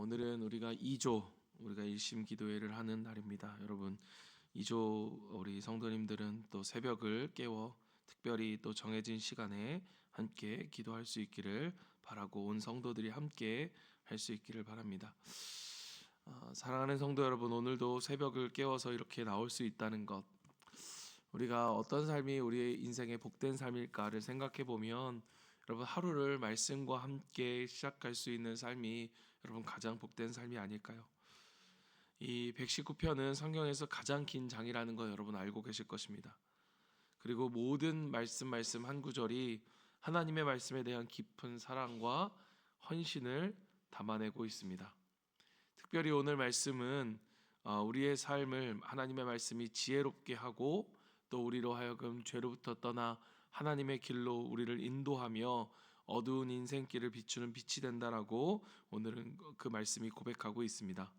오늘은 우리가 2조 우리가 일심 기도회를 하는 날입니다. 여러분 2조 우리 성도님들은 또 새벽을 깨워 특별히 또 정해진 시간에 함께 기도할 수 있기를 바라고 온 성도들이 함께 할 수 있기를 바랍니다. 사랑하는 성도 여러분, 오늘도 새벽을 깨워서 이렇게 나올 수 있다는 것, 우리가 어떤 삶이 우리의 인생의 복된 삶일까를 생각해 보면 여러분, 하루를 말씀과 함께 시작할 수 있는 삶이 여러분 가장 복된 삶이 아닐까요? 이 119편은 성경에서 가장 긴 장이라는 거 여러분 알고 계실 것입니다. 그리고 모든 말씀 한 구절이 하나님의 말씀에 대한 깊은 사랑과 헌신을 담아내고 있습니다. 특별히 오늘 말씀은 우리의 삶을 하나님의 말씀이 지혜롭게 하고 또 우리로 하여금 죄로부터 떠나 하나님의 길로 우리를 인도하며 어두운 인생길을 비추는 빛이 된다라고 오늘은 그 말씀이 고백하고 있습니다.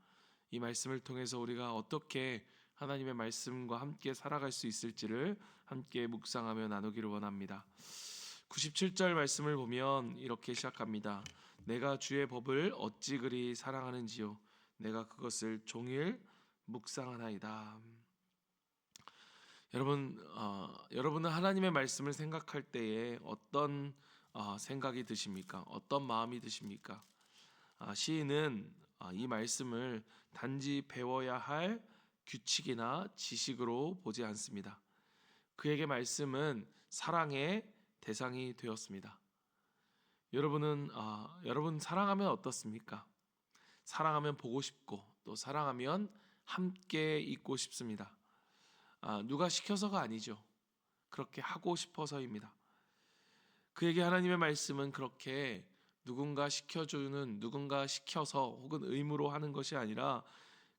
이 말씀을 통해서 우리가 어떻게 하나님의 말씀과 함께 살아갈 수 있을지를 함께 묵상하며 나누기를 원합니다. 97절 말씀을 보면 이렇게 시작합니다. 내가 주의 법을 어찌 그리 사랑하는지요, 내가 그것을 종일 묵상하나이다. 여러분은 하나님의 말씀을 생각할 때에 어떤 생각이 드십니까? 어떤 마음이 드십니까? 시인은 이 말씀을 단지 배워야 할 규칙이나 지식으로 보지 않습니다. 그에게 말씀은 사랑의 대상이 되었습니다. 여러분 사랑하면 어떻습니까? 사랑하면 보고 싶고 또 사랑하면 함께 있고 싶습니다. 누가 시켜서가 아니죠. 그렇게 하고 싶어서입니다. 그에게 하나님의 말씀은 그렇게 누군가 시켜주는, 누군가 시켜서 혹은 의무로 하는 것이 아니라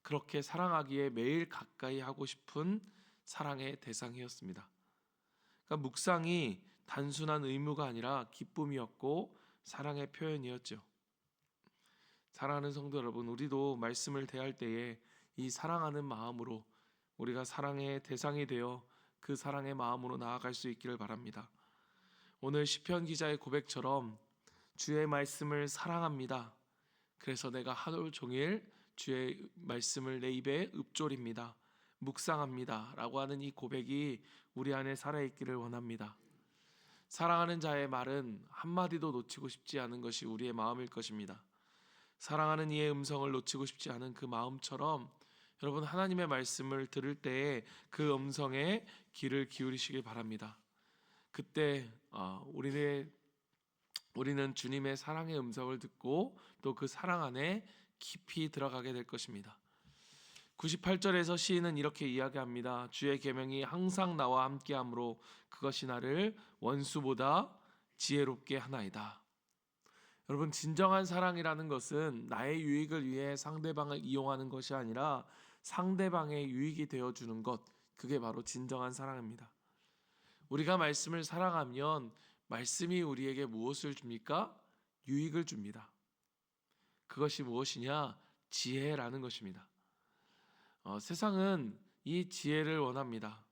그렇게 사랑하기에 매일 가까이 하고 싶은 사랑의 대상이었습니다. 그러니까 묵상이 단순한 의무가 아니라 기쁨이었고 사랑의 표현이었죠. 사랑하는 성도 여러분, 우리도 말씀을 대할 때에 이 사랑하는 마음으로 우리가 사랑의 대상이 되어 그 사랑의 마음으로 나아갈 수 있기를 바랍니다. 오늘 시편 기자의 고백처럼 주의 말씀을 사랑합니다. 그래서 내가 하루 종일 주의 말씀을 내 입에 읊조립니다. 묵상합니다. 라고 하는 이 고백이 우리 안에 살아있기를 원합니다. 사랑하는 자의 말은 한마디도 놓치고 싶지 않은 것이 우리의 마음일 것입니다. 사랑하는 이의 음성을 놓치고 싶지 않은 그 마음처럼 여러분, 하나님의 말씀을 들을 때에 그 음성에 귀를 기울이시길 바랍니다. 그때 우리는 주님의 사랑의 음성을 듣고 또 그 사랑 안에 깊이 들어가게 될 것입니다. 98절에서 시인은 이렇게 이야기합니다. 주의 계명이 항상 나와 함께함으로 그것이 나를 원수보다 지혜롭게 하나이다. 여러분, 진정한 사랑이라는 것은 나의 유익을 위해 상대방을 이용하는 것이 아니라 상대방의 유익이 되어주는 것, 그게 바로 진정한 사랑입니다. 우리가 말씀을 사랑하면 말씀이 우리에게 무엇을 줍니까? 유익을 줍니다. 그것이 무엇이냐? 지혜라는 것입니다. 세상은 이 지혜를 원합니다.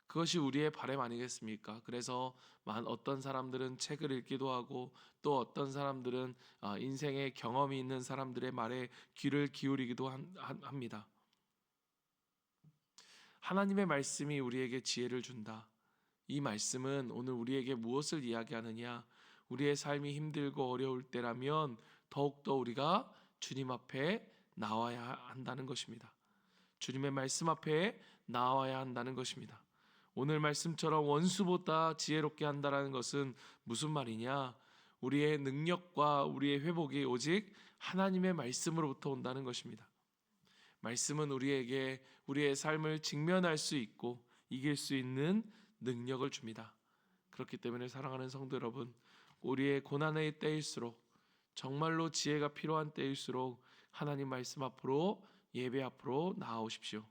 그것이 우리의 바람 아니겠습니까? 그래서 어떤 사람들은 책을 읽기도 하고 또 어떤 사람들은 인생의 경험이 있는 사람들의 말에 귀를 기울이기도 합니다. 하나님의 말씀이 우리에게 지혜를 준다. 이 말씀은 오늘 우리에게 무엇을 이야기하느냐? 우리의 삶이 힘들고 어려울 때라면 더욱더 우리가 주님 앞에 나와야 한다는 것입니다. 주님의 말씀 앞에 나와야 한다는 것입니다. 오늘 말씀처럼 원수보다 지혜롭게 한다는 것은 무슨 말이냐? 우리의 능력과 우리의 회복이 오직 하나님의 말씀으로부터 온다는 것입니다. 말씀은 우리에게 우리의 삶을 직면할 수 있고 이길 수 있는 능력을 줍니다. 그렇기 때문에 사랑하는 성도 여러분, 우리의 고난의 때일수록, 정말로 지혜가 필요한 때일수록 하나님 말씀 앞으로, 예배 앞으로 나아오십시오.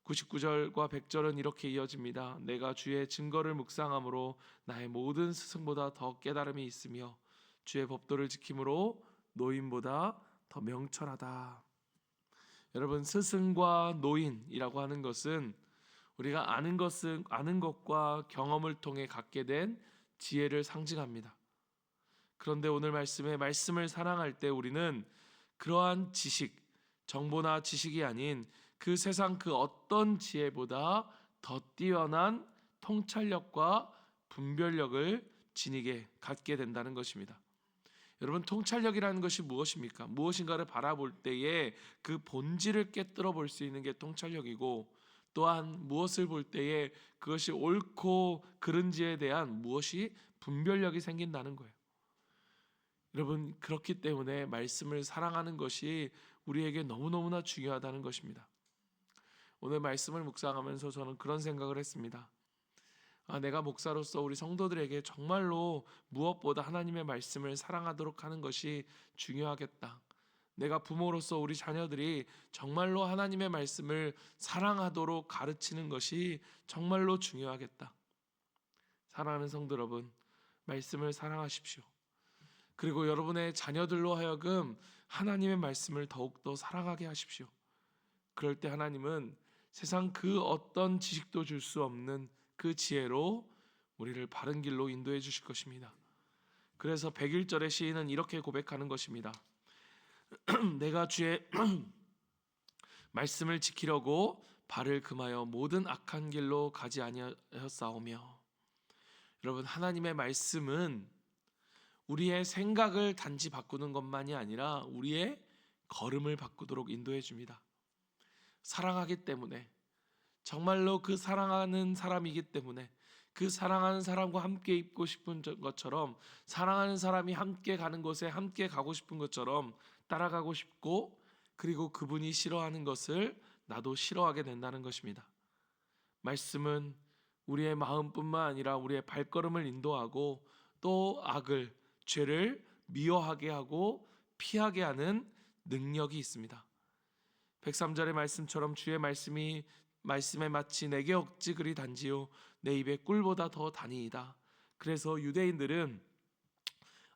99절과 100절은 이렇게 이어집니다. 내가 주의 증거를 묵상함으로 나의 모든 스승보다 더 깨달음이 있으며 주의 법도를 지킴으로 노인보다 더 명철하다. 여러분, 스승과 노인이라고 하는 것은 우리가 아는 것과 경험을 통해 갖게 된 지혜를 상징합니다. 그런데 오늘 말씀을 사랑할 때 우리는 그러한 지식, 정보나 지식이 아닌 그 세상 그 어떤 지혜보다 더 뛰어난 통찰력과 분별력을 지니게 갖게 된다는 것입니다. 여러분, 통찰력이라는 것이 무엇입니까? 무엇인가를 바라볼 때에 그 본질을 깨뜨려 볼 수 있는 게 통찰력이고, 또한 무엇을 볼 때에 그것이 옳고 그른지에 대한 무엇이 분별력이 생긴다는 거예요. 여러분, 그렇기 때문에 말씀을 사랑하는 것이 우리에게 너무너무나 중요하다는 것입니다. 오늘 말씀을 묵상하면서 저는 그런 생각을 했습니다. 내가 목사로서 우리 성도들에게 정말로 무엇보다 하나님의 말씀을 사랑하도록 하는 것이 중요하겠다. 내가 부모로서 우리 자녀들이 정말로 하나님의 말씀을 사랑하도록 가르치는 것이 정말로 중요하겠다. 사랑하는 성도 여러분, 말씀을 사랑하십시오. 그리고 여러분의 자녀들로 하여금 하나님의 말씀을 더욱더 사랑하게 하십시오. 그럴 때 하나님은 세상 그 어떤 지식도 줄 수 없는 그 지혜로 우리를 바른 길로 인도해 주실 것입니다. 그래서 101절의 시인은 이렇게 고백하는 것입니다. 내가 주의 말씀을 지키려고 발을 금하여 모든 악한 길로 가지 아니하였사오며. 여러분, 하나님의 말씀은 우리의 생각을 단지 바꾸는 것만이 아니라 우리의 걸음을 바꾸도록 인도해 줍니다. 사랑하기 때문에, 정말로 그 사랑하는 사람이기 때문에, 그 사랑하는 사람과 함께 있고 싶은 것처럼, 사랑하는 사람이 함께 가는 곳에 함께 가고 싶은 것처럼 따라가고 싶고, 그리고 그분이 싫어하는 것을 나도 싫어하게 된다는 것입니다. 말씀은 우리의 마음뿐만 아니라 우리의 발걸음을 인도하고, 또 악을, 죄를 미워하게 하고 피하게 하는 능력이 있습니다. 103절의 말씀처럼 주의 말씀에 마치 내게 억지 그리 단지요 내 입에 꿀보다 더 단이이다. 그래서 유대인들은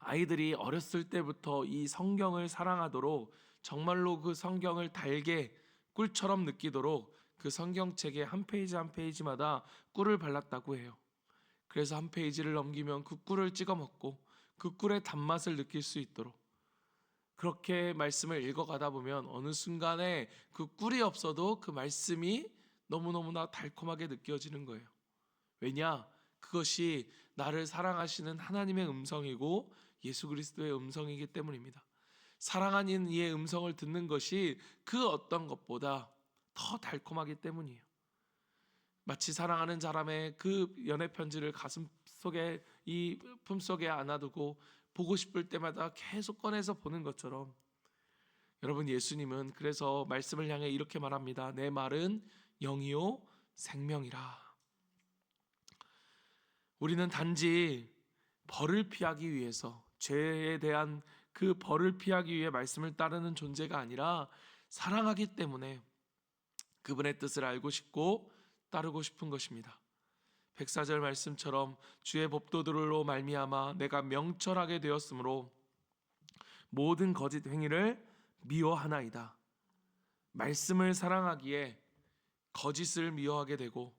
아이들이 어렸을 때부터 이 성경을 사랑하도록, 정말로 그 성경을 달게 꿀처럼 느끼도록 그 성경책의 한 페이지 한 페이지마다 꿀을 발랐다고 해요. 그래서 한 페이지를 넘기면 그 꿀을 찍어 먹고 그 꿀의 단맛을 느낄 수 있도록, 그렇게 말씀을 읽어가다 보면 어느 순간에 그 꿀이 없어도 그 말씀이 너무너무나 달콤하게 느껴지는 거예요. 왜냐? 그것이 나를 사랑하시는 하나님의 음성이고 예수 그리스도의 음성이기 때문입니다. 사랑하는 이의 음성을 듣는 것이 그 어떤 것보다 더 달콤하기 때문이에요. 마치 사랑하는 사람의 그 연애 편지를 가슴 속에, 이 품속에 안아두고 보고 싶을 때마다 계속 꺼내서 보는 것처럼, 여러분, 예수님은 그래서 말씀을 향해 이렇게 말합니다. 내 말은 영이요 생명이라. 우리는 단지 벌을 피하기 위해서, 죄에 대한 그 벌을 피하기 위해 말씀을 따르는 존재가 아니라 사랑하기 때문에 그분의 뜻을 알고 싶고 따르고 싶은 것입니다. 104절 말씀처럼 주의 법도들로 말미암아 내가 명철하게 되었으므로 모든 거짓 행위를 미워하나이다. 말씀을 사랑하기에 거짓을 미워하게 되고,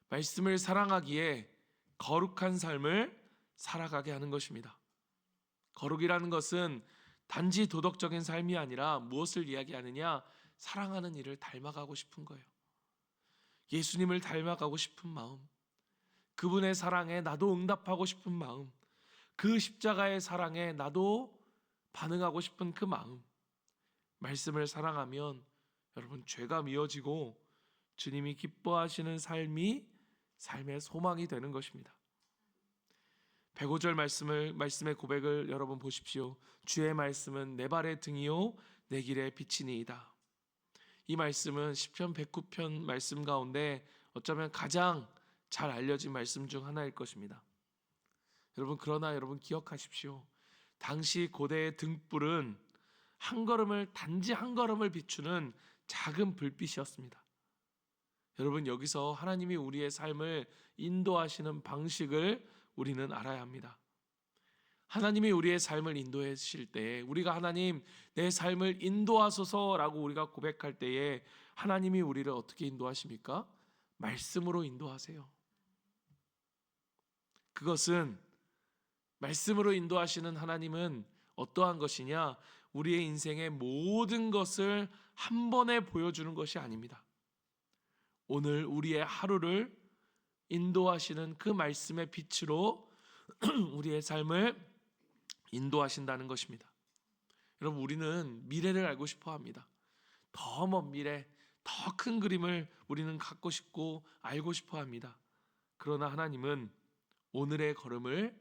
말씀을 사랑하기에 거룩한 삶을 살아가게 하는 것입니다. 거룩이라는 것은 단지 도덕적인 삶이 아니라 무엇을 이야기하느냐? 사랑하는 이를 닮아가고 싶은 거예요. 예수님을 닮아가고 싶은 마음, 그분의 사랑에 나도 응답하고 싶은 마음, 그 십자가의 사랑에 나도 반응하고 싶은 그 마음. 말씀을 사랑하면 여러분, 죄가 미워지고 주님이 기뻐하시는 삶이 삶의 소망이 되는 것입니다. 105절 말씀의 고백을 여러분 보십시오. 주의 말씀은 내 발의 등이요 내 길의 빛이니이다. 이 말씀은 시편 109편 말씀 가운데 어쩌면 가장 잘 알려진 말씀 중 하나일 것입니다. 여러분, 그러나 여러분 기억하십시오. 당시 고대의 등불은 단지 한 걸음을 비추는 작은 불빛이었습니다. 여러분, 여기서 하나님이 우리의 삶을 인도하시는 방식을 우리는 알아야 합니다. 하나님이 우리의 삶을 인도해 주실 때에, 우리가 하나님 내 삶을 인도하소서라고 우리가 고백할 때에 하나님이 우리를 어떻게 인도하십니까? 말씀으로 인도하세요. 그것은, 말씀으로 인도하시는 하나님은 어떠한 것이냐? 우리의 인생의 모든 것을 한 번에 보여주는 것이 아닙니다. 오늘 우리의 하루를 인도하시는 그 말씀의 빛으로 우리의 삶을 인도하신다는 것입니다. 여러분, 우리는 미래를 알고 싶어 합니다. 더 먼 미래, 더 큰 그림을 우리는 갖고 싶고 알고 싶어 합니다. 그러나 하나님은 오늘의 걸음을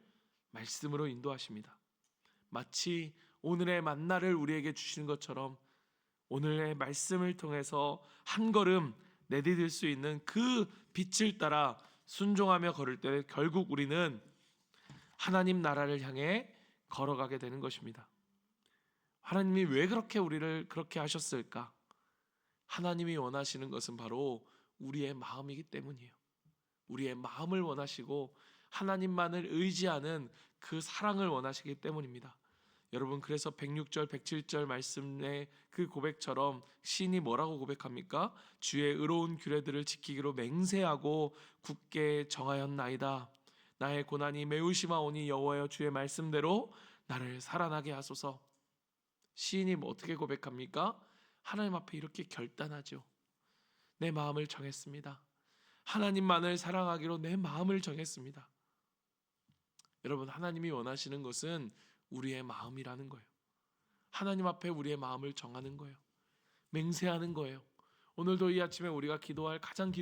말씀으로 인도하십니다. 마치 오늘의 만나를 우리에게 주시는 것처럼 오늘의 말씀을 통해서 한 걸음 내디딜 수 있는 그 빛을 따라 순종하며 걸을 때 결국 우리는 하나님 나라를 향해 걸어가게 되는 것입니다. 하나님이 왜 그렇게 우리를 그렇게 하셨을까? 하나님이 원하시는 것은 바로 우리의 마음이기 때문이에요. 우리의 마음을 원하시고 하나님만을 의지하는 그 사랑을 원하시기 때문입니다. 여러분, 그래서 106절 107절 말씀의 그 고백처럼 시인이 뭐라고 고백합니까? 주의 의로운 규례들을 지키기로 맹세하고 굳게 정하였나이다. 나의 고난이 매우 심하오니 여호와여 주의 말씀대로 나를 살아나게 하소서. 시인이 어떻게 고백합니까? 하나님 앞에 이렇게 결단하죠. 내 마음을 정했습니다. 하나님만을 사랑하기로 내 마음을 정했습니다. 여러분, 하나님이 원하시는 것은 우리의 마음이라는 거예요. 하나님 앞에 우리의 마음을 정하는 거예요. 맹세하는 거예요. 오늘도 이 아침에 우리가 기도할 가장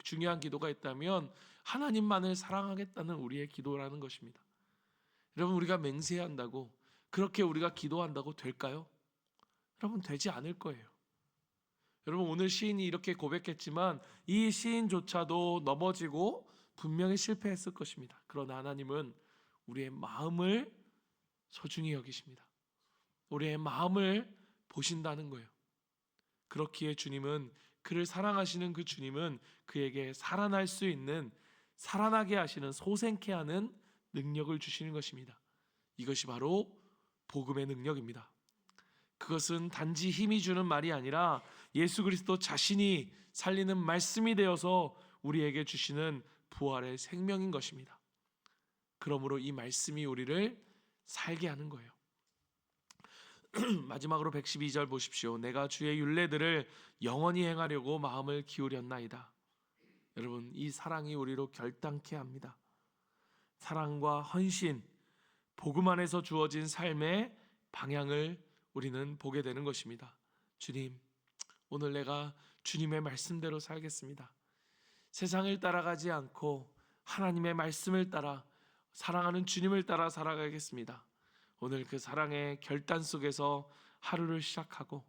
중요한 기도가 있다면 하나님만을 사랑하겠다는 우리의 기도라는 것입니다. 여러분, 우리가 맹세한다고 그렇게 우리가 기도한다고 될까요? 여러분, 되지 않을 거예요. 여러분, 오늘 시인이 이렇게 고백했지만 이 시인조차도 넘어지고 분명히 실패했을 것입니다. 그러나 하나님은 우리의 마음을 소중히 여기십니다. 우리의 마음을 보신다는 거예요. 그렇기에 주님은, 그를 사랑하시는 그 주님은 그에게 살아날 수 있는, 살아나게 하시는, 소생케 하는 능력을 주시는 것입니다. 이것이 바로 복음의 능력입니다. 그것은 단지 힘이 주는 말이 아니라 예수 그리스도 자신이 살리는 말씀이 되어서 우리에게 주시는 부활의 생명인 것입니다. 그러므로 이 말씀이 우리를 살게 하는 거예요. 마지막으로 112절 보십시오. 내가 주의 율례들을 영원히 행하려고 마음을 기울였나이다. 여러분, 이 사랑이 우리로 결단케 합니다. 사랑과 헌신, 복음 안에서 주어진 삶의 방향을 우리는 보게 되는 것입니다. 주님, 오늘 내가 주님의 말씀대로 살겠습니다. 세상을 따라가지 않고 하나님의 말씀을 따라, 사랑하는 주님을 따라 살아가겠습니다. 오늘 그 사랑의 결단 속에서 하루를 시작하고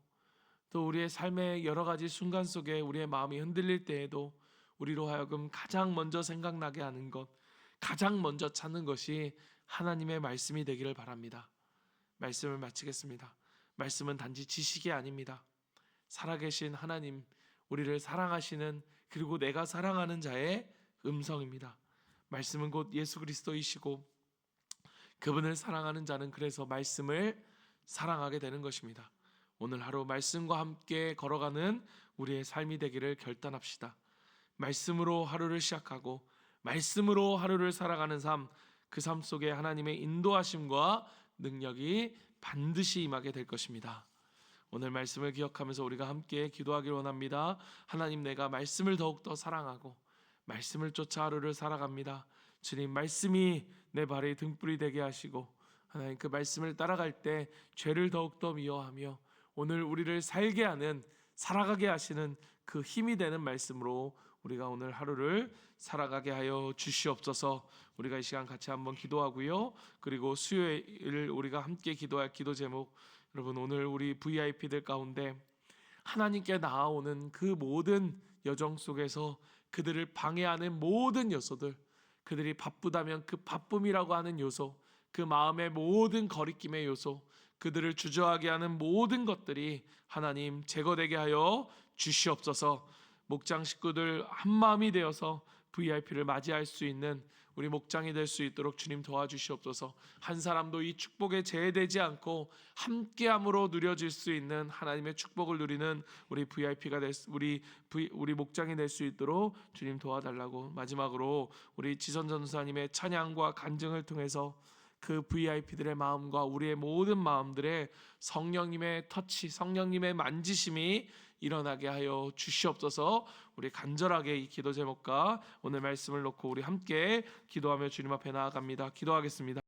또 우리의 삶의 여러 가지 순간 속에 우리의 마음이 흔들릴 때에도 우리로 하여금 가장 먼저 생각나게 하는 것, 가장 먼저 찾는 것이 하나님의 말씀이 되기를 바랍니다. 말씀을 마치겠습니다. 말씀은 단지 지식이 아닙니다. 살아계신 하나님, 우리를 사랑하시는, 그리고 내가 사랑하는 자의 음성입니다. 말씀은 곧 예수 그리스도이시고 그분을 사랑하는 자는 그래서 말씀을 사랑하게 되는 것입니다. 오늘 하루 말씀과 함께 걸어가는 우리의 삶이 되기를 결단합시다. 말씀으로 하루를 시작하고 말씀으로 하루를 살아가는 삶, 그 삶 속에 하나님의 인도하심과 능력이 반드시 임하게 될 것입니다. 오늘 말씀을 기억하면서 우리가 함께 기도하길 원합니다. 하나님, 내가 말씀을 더욱더 사랑하고 말씀을 쫓아 하루를 살아갑니다. 주님, 말씀이 내 발의 등불이 되게 하시고 하나님, 그 말씀을 따라갈 때 죄를 더욱더 미워하며 오늘 우리를 살게 하는, 살아가게 하시는 그 힘이 되는 말씀으로 우리가 오늘 하루를 살아가게 하여 주시옵소서. 우리가 이 시간 같이 한번 기도하고요. 그리고 수요일 우리가 함께 기도할 기도 제목, 여러분, 오늘 우리 VIP들 가운데 하나님께 나아오는 그 모든 여정 속에서 그들을 방해하는 모든 요소들, 그들이 바쁘다면 그 바쁨이라고 하는 요소, 그 마음의 모든 거리낌의 요소, 그들을 주저하게 하는 모든 것들이 하나님 제거되게 하여 주시옵소서. 목장 식구들 한마음이 되어서 VIP를 맞이할 수 있는 우리 목장이 될 수 있도록 주님 도와주시옵소서. 한 사람도 이 축복에 제외되지 않고 함께함으로 누려질 수 있는 하나님의 축복을 누리는 우리 VIP가 우리 목장이 될 수 있도록 주님 도와달라고, 마지막으로 우리 지선 전사님의 찬양과 간증을 통해서 그 VIP들의 마음과 우리의 모든 마음들에 성령님의 터치, 성령님의 만지심이 일어나게 하여 주시옵소서. 우리 간절하게 이 기도 제목과 오늘 말씀을 놓고 우리 함께 기도하며 주님 앞에 나아갑니다. 기도하겠습니다.